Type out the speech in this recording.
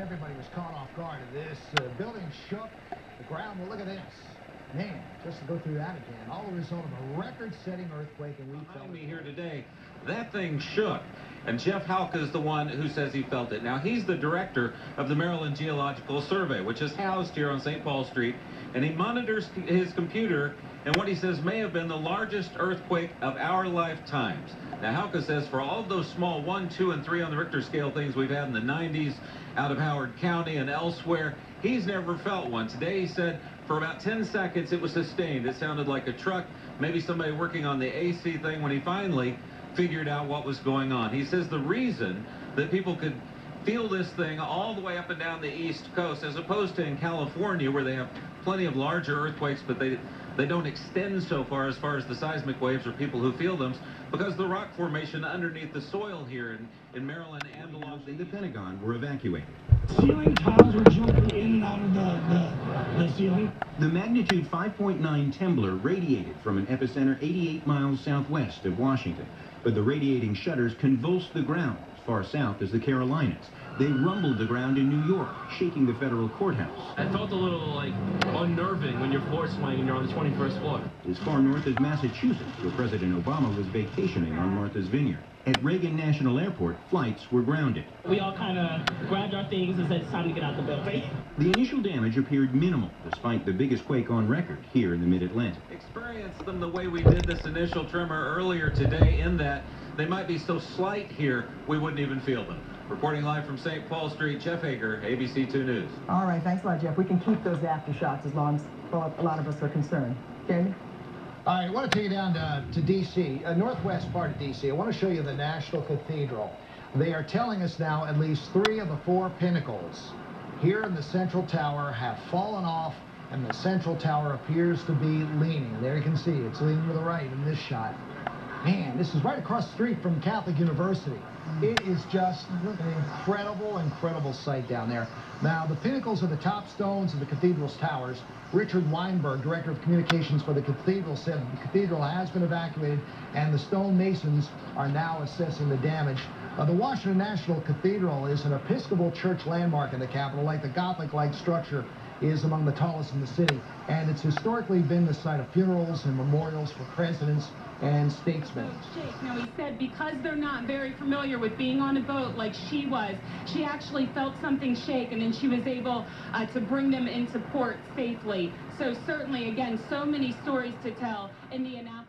Everybody was caught off guard at this. Building shook. The ground, well, look at this. Man, just to go through that again. All the result of a record-setting earthquake, and we felt me here today. That thing shook. And Jeff Halka is the one who says he felt it. Now, he's the director of the Maryland Geological Survey, which is housed here on St. Paul Street, and he monitors his computer and what he says may have been the largest earthquake of our lifetimes. Now, Halka says for all of those small 1, 2, and 3 on the Richter scale things we've had in the 90s out of Howard County and elsewhere, he's never felt one. Today, he said, for about 10 seconds, it was sustained. It sounded like a truck, maybe somebody working on the AC thing when he finally figured out what was going on. He says the reason that people could feel this thing all the way up and down the East Coast, as opposed to in California, where they have plenty of larger earthquakes, but they don't extend so far as the seismic waves or people who feel them, because the rock formation underneath the soil here in Maryland and along the Pentagon were evacuated. Ceiling tiles were jumping in and out of the ceiling. The magnitude 5.9 trembler radiated from an epicenter 88 miles southwest of Washington, but the radiating shutters convulsed the ground as far south as the Carolinas. They rumbled the ground in New York, shaking the federal courthouse. I felt a little, unnerving when you're floor swaying and you're on the 21st floor. As far north as Massachusetts, where President Obama was vacationing on Martha's Vineyard. At Reagan National Airport, flights were grounded. We all kind of grabbed our things and said it's time to get out the building. The initial damage appeared minimal, despite the biggest quake on record here in the Mid-Atlantic. Experienced them the way we did this initial tremor earlier today, in that they might be so slight here, we wouldn't even feel them. Reporting live from St. Paul Street, Jeff Hager, ABC 2 News. All right, thanks a lot, Jeff. We can keep those aftershocks as long as a lot of us are concerned. Jamie? All right, I want to take you down to D.C., northwest part of D.C. I want to show you the National Cathedral. They are telling us now at least 3 of the 4 pinnacles here in the Central Tower have fallen off, and the Central Tower appears to be leaning. There you can see it's leaning to the right in this shot. Man, this is right across the street from Catholic University. It is just an incredible sight down there. Now, the pinnacles are the top stones of the cathedral's towers. Richard Weinberg, director of communications for the cathedral, said the cathedral has been evacuated and the stone masons are now assessing the damage. The Washington National Cathedral is an Episcopal church landmark in the capital. Like the Gothic-like structure is among the tallest in the city, and it's historically been the site of funerals and memorials for presidents and statesmen. Now, he said because they're not very familiar with being on a boat like she was, she actually felt something shake, and then she was able to bring them into port safely. So certainly, again, so many stories to tell in the analysis.